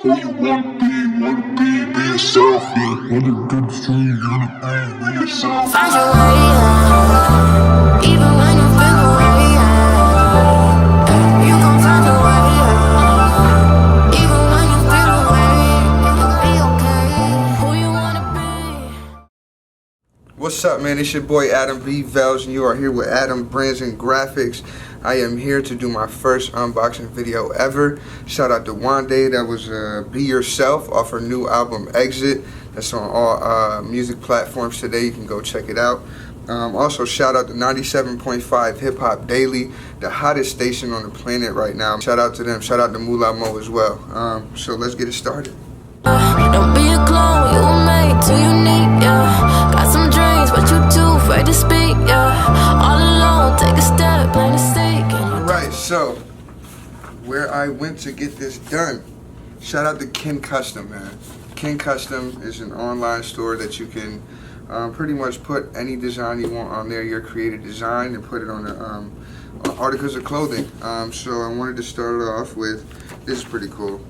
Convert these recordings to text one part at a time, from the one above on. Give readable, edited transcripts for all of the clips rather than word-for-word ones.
Who you wanna be yourself, yeah. Wanna do the street, be yourself. Find your way, yeah. Even when you feel away, yeah. You gon' find your way, yeah. Even when you feel away, it'll be okay. Who you wanna be? What's up, man? It's your boy Adam B. Vels, and you are here with Adam Brands and Graphics. I am here to do my first unboxing video ever. Shout out to Wande. That was Be Yourself off her new album Exit. That's on all music platforms today. You can go check it out. Also, shout out to 97.5 Hip Hop Daily, the hottest station on the planet right now. Shout out to them. Shout out to Moolah Mo as well. So let's get it started. Don't be a clone, you were made too unique, yeah. Got some dreams, but you too afraid to speak, yeah. All alone, take a step, plant a stake. Alright, so where I went to get this done. Shout out to Ken Custom, man. Ken Custom is an online store that you can pretty much put any design you want on there, your creative design, and put it on the articles of clothing. So I wanted to start it off with, this is pretty cool.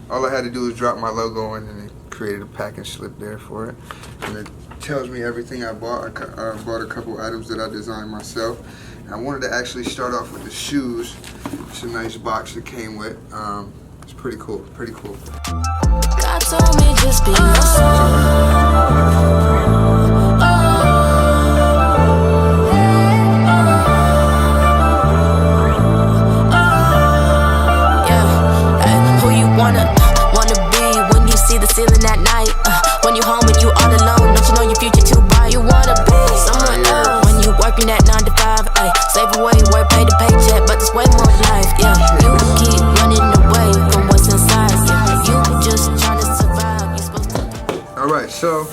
All I had to do was drop my logo in, and it created a packing slip there for it. And it tells me everything I bought. I bought a couple items that I designed myself. And I wanted to actually start off with the shoes. It's a nice box that came with. It's pretty cool, pretty cool. God told me just be yourself. Ceiling at night, when you home and you all alone, don't you know your future too bright? You wanna be someone else when you working at 9 to 5, ay. Save away, work, pay the paycheck, but there's way more to life, yeah. You keep running away from what's inside, yeah. You just trying to survive, you supposed to. Alright, so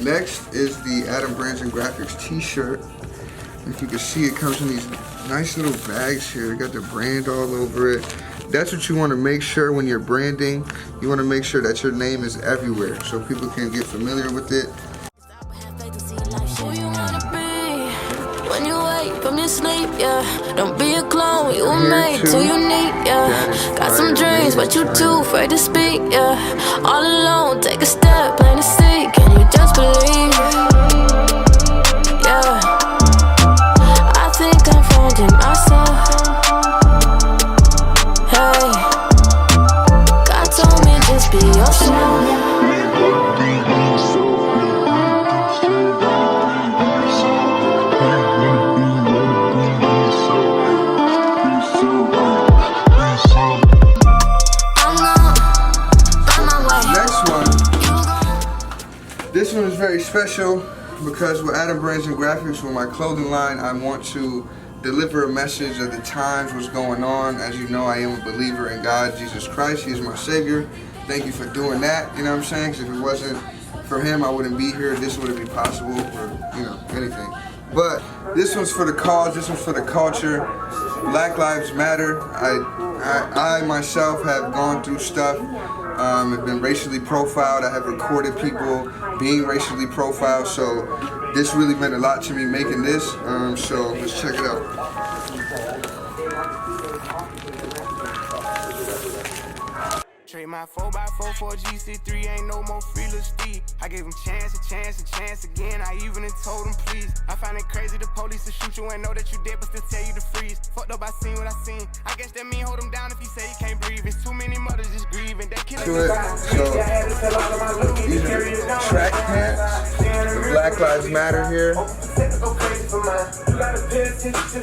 next is the Adam Brands and Graphics t-shirt. If you can see, it comes in these nice little bags here. They got the brand all over it. That's what you want to make sure when you're branding. You want to make sure that your name is everywhere so people can get familiar with it. Who you wanna be when you wake from your sleep, yeah. Don't be a clone, you were made too unique, yeah. Got some dreams, but you too afraid to speak, yeah. All alone, take a step, plant a seed. Can you just believe? Yeah. I think I'm finding myself. Be yourself. Next one. This one is very special because with Adam Brands and Graphics, with my clothing line, I want to deliver a message of the times, what's going on. As you know, I am a believer in God, Jesus Christ. He's my Savior. Thank you for doing that, you know what I'm saying? Because if it wasn't for him, I wouldn't be here. This wouldn't be possible, or, you know, anything. But this one's for the cause, this one's for the culture. Black Lives Matter. I myself have gone through stuff. I've been racially profiled. I have recorded people being racially profiled. So this really meant a lot to me making this. So let's check it out. Trade my 4x4 for a GC3, ain't no more freeless speed. I gave him chance again. I even told him please. I find it crazy the police to shoot you and know that you dead, but still tell you to freeze. Fucked up, I seen what I seen. I guess that mean hold him down if he say he can't breathe. It's too many mothers just grieving. They killing to it. So these are track pants. The Black Lives Matter here.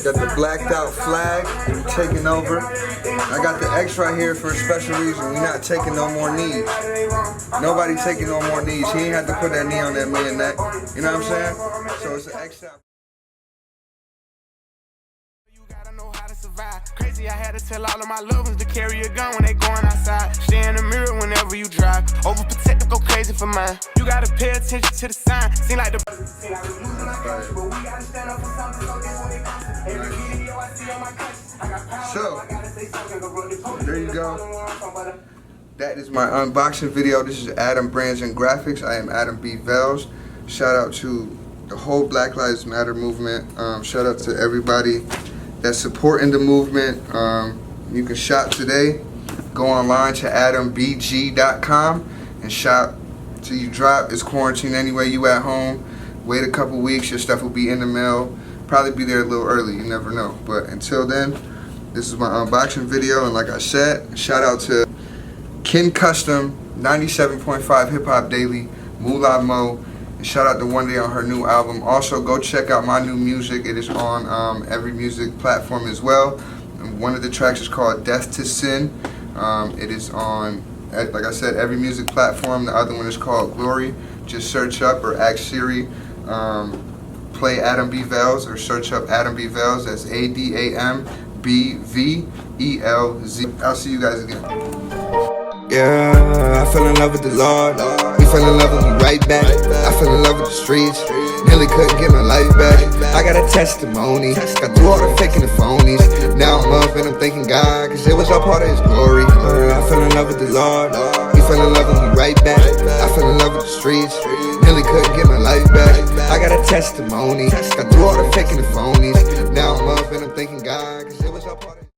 Got the blacked out flag taking over. I got the X right here for a special reason. We're not taking no more knees. Nobody taking no more knees. He ain't had to put that knee on that man's neck. You know what I'm saying? So it's an X out. You gotta know how to survive. Crazy, I had to tell all of my loved ones to carry a gun when they going outside. Stay in the mirror whenever you drive. Overprotective, go crazy for mine. You gotta pay attention to the sign. Seem like the So, there you go. That is my unboxing video. This is Adam Brands and Graphics. I am Adam B. Vels. Shout out to the whole Black Lives Matter movement. Shout out to everybody that's supporting the movement. You can shop today Go online to ABGear.com and shop till you drop. It's quarantine anyway, you at home. Wait a couple weeks, your stuff will be in the mail. Probably be there a little early, you never know. But until then, this is my unboxing video, and like I said, shout out to Ken Custom, 97.5 Hip Hop Daily, Moolah Mo, and shout out to One Day on her new album. Also, go check out my new music. It is on every music platform as well. And one of the tracks is called Death to Sin. It is on, like I said, every music platform. The other one is called Glory. Just search up or ask Siri, play Adam B. Velz, or search up Adam B. Velz. That's ADAMBVELZ. I'll see you guys again. Yeah, I fell in love with the Lord. We fell in love with me right back. I fell in love with the streets. Nearly couldn't get my life back. I got a testimony. Got through all the fake and the phonies. Now I'm up and I'm thanking God, cause it was all part of His glory. I fell in love with the Lord. We fell in love with me right back. I fell in love with the streets. Nearly couldn't get my life back. I got a testimony. Got through all the fake and the phonies. Now I'm up and I'm thanking God, cause it was all part of